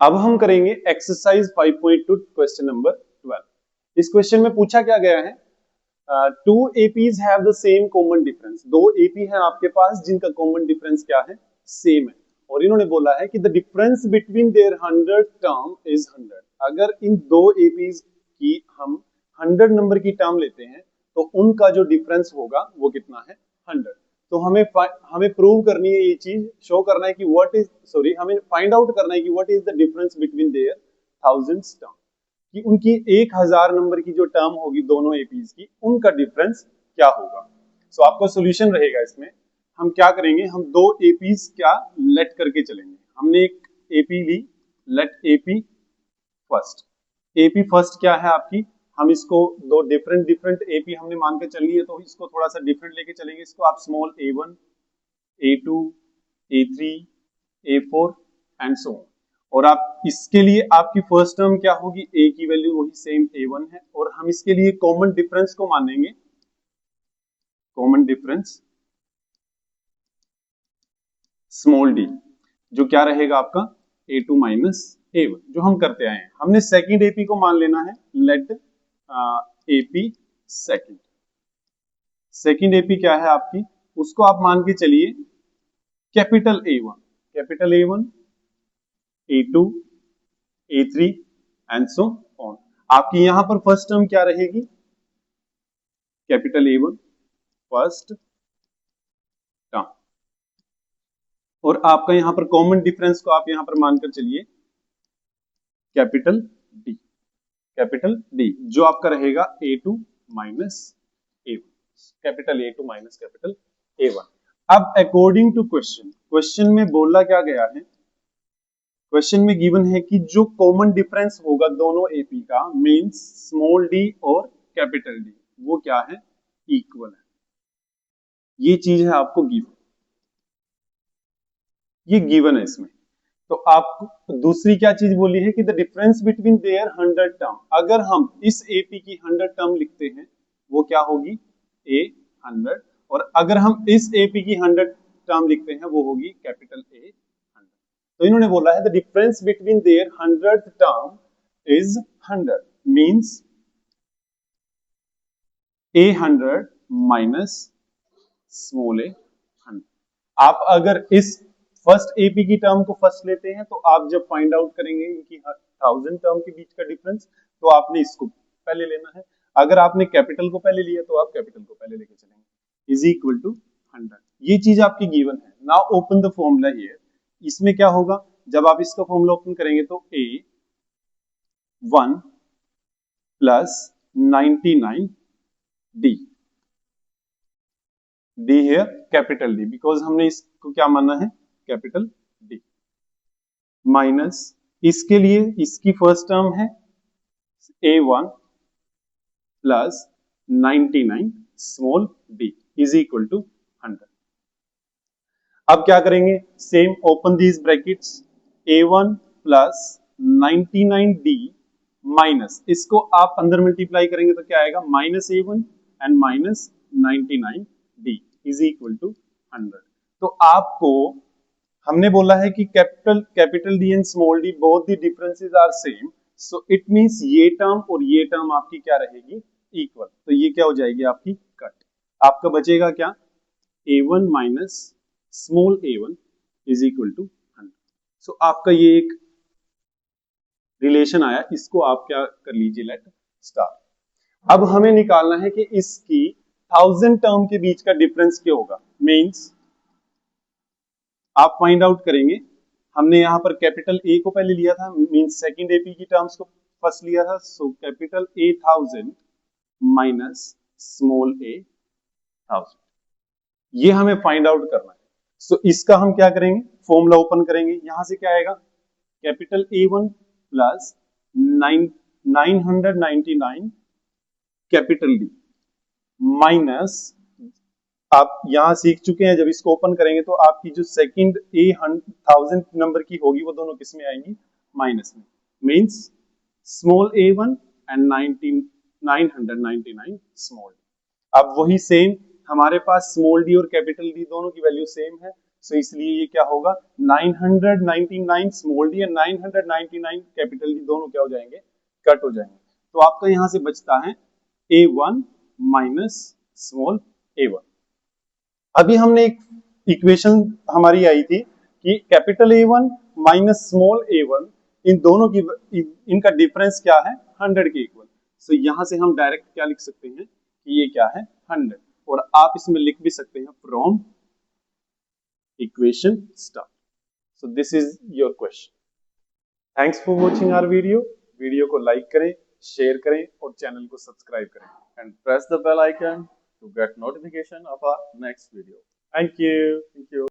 अब हम करेंगे एक्सरसाइज 5.2 क्वेश्चन नंबर 12। इस क्वेश्चन में पूछा क्या गया है, two APs have the same common difference. दो एपी हैं आपके पास जिनका कॉमन डिफरेंस क्या है, सेम है। और इन्होंने बोला है कि the difference between there 100 term is 100। अगर इन दो एपीज की हम 100 नंबर की टर्म लेते हैं तो उनका जो डिफरेंस होगा वो कितना है, 100। तो हमें प्रूव करनी है, ये चीज शो करना है कि हमें फाइंड आउट करना है कि what is the difference between there thousands term, कि उनकी 1000 नंबर की जो टर्म होगी दोनों एपीज की, उनका डिफरेंस क्या होगा। सो आपका सॉल्यूशन रहेगा इसमें। हम क्या करेंगे, हम दो एपीज क्या लेट करके चलेंगे। हमने एक एपी ली, let AP first. AP first क्या है आपकी, हम इसको दो डिफरेंट डिफरेंट एपी हमने मान के चलनी है, तो इसको थोड़ा सा डिफरेंट लेके चलेंगे। इसको आप small a1, a2, a3, a4 and so on. और आप इसके लिए आपकी फर्स्ट टर्म क्या होगी, a की वैल्यू वही सेम a1 है, और हम इसके लिए कॉमन डिफरेंस को मानेंगे, कॉमन डिफरेंस स्मॉल d, जो क्या रहेगा आपका a2 माइनस a1, जो हम करते आए हैं। हमने सेकंड एपी को मान लेना है, let AP second. Second AP क्या है आपकी, उसको आप मान के चलिए capital A1, capital A1, A2, A3 and so on. आपकी यहां पर फर्स्ट टर्म क्या रहेगी, कैपिटल A1 फर्स्ट टर्म, और आपका यहां पर कॉमन डिफरेंस को आप यहां पर मानकर चलिए कैपिटल D, कैपिटल D, जो आपका रहेगा A2 minus A1, capital A2 minus capital A1। अब अकॉर्डिंग टू क्वेश्चन, क्वेश्चन में बोला क्या गया है, क्वेश्चन में गिवन है कि जो कॉमन डिफरेंस होगा दोनों एपी का, मींस स्मॉल डी और कैपिटल डी, वो क्या है, इक्वल है। ये चीज है आपको गिवन, ये गिवन है इसमें। तो आप दूसरी क्या चीज बोली है कि the difference between there 100 term, अगर हम इस एपी की 100 टर्म लिखते हैं वो क्या होगी, ए 100, और अगर हम इस एपी की 100 टर्म लिखते हैं वो होगी कैपिटल ए 100। तो इन्होंने बोला है the difference between their 100th term is 100, means a 100 minus small a 100। आप अगर इस फर्स्ट एपी की टर्म को फर्स्ट लेते हैं तो आप जब फाइंड आउट करेंगे इनकी 1000 टर्म के बीच का डिफरेंस, तो आपने इसको पहले लेना है। अगर आपने कैपिटल को पहले लिया तो आप कैपिटल को पहले लेके चलेंगे, इज इक्वल टू 100। ये चीज आपकी गिवन है। Now open the formula here. इसमें क्या होगा, जब आप इसका फॉर्मूला ओपन करेंगे तो A1 प्लस 99D, डी है कैपिटल डी, बिकॉज हमने इसको क्या माना है, कैपिटल डी, माइनस इसके लिए इसकी फर्स्ट टर्म है A1 plus 99 small d is equal to 100। अब क्या करेंगे, same open these brackets, A1 plus 99D minus, इसको आप अंदर मल्टीप्लाई करेंगे तो क्या आएगा, minus A1 and minus 99D is equal to 100। तो आपको हमने बोला है कि capital D and small D both the differences are same, so it means ये टर्म और ये टर्म आपकी क्या रहेगी, इक्वल। तो ये क्या हो जाएगी आपकी कट। आपका बचेगा क्या, A1 minus small A1 is equal to 100। So आपका ये एक रिलेशन आया, इसको आप क्या कर लीजिए, लेट स्टार। अब हमें निकालना है कि इसकी 1000 टर्म के बीच का डिफरेंस क्या होगा, मींस आप फाइंड आउट करेंगे। हमने यहां पर कैपिटल ए को पहले लिया था, मींस सेकंड एपी की टर्म्स को फर्स्ट लिया था, so capital A 1000 minus small A 1000, ये हमें फाइंड आउट करना है। सो इसका हम क्या करेंगे, फॉर्मूला ओपन करेंगे, यहां से क्या आएगा, capital A1 plus 999 capital D minus, आप यहां सीख चुके हैं, जब इसको ओपन करेंगे तो आपकी जो सेकंड ए 1000 नंबर की होगी वो दोनों किस में आएंगी, माइनस में, means small A1 and 999 small D. अब वही सेम हमारे पास स्मॉल डी और कैपिटल डी दोनों की वैल्यू सेम है, सो इसलिए ये क्या होगा 999 small D and 999 capital D दोनों क्या हो जाएंगे, कट हो जाएंगे। तो आपका यहां से बचता है A1 माइनस स्मॉल a1। अभी हमने एक इक्वेशन हमारी आई थी कि capital A1 minus small a1 इन दोनों की इनका डिफरेंस क्या है 100 के इक्वल। सो यहां से हम डायरेक्ट क्या लिख सकते हैं कि ये क्या है 100, और आप इसमें लिख भी सकते हैं from equation start. So this is your question. Thanks for watching our video. Video को लाइक करें, शेयर करें और चैनल को सब्सक्राइब करें and press the bell icon to get notification of our next video. Thank you. Thank you.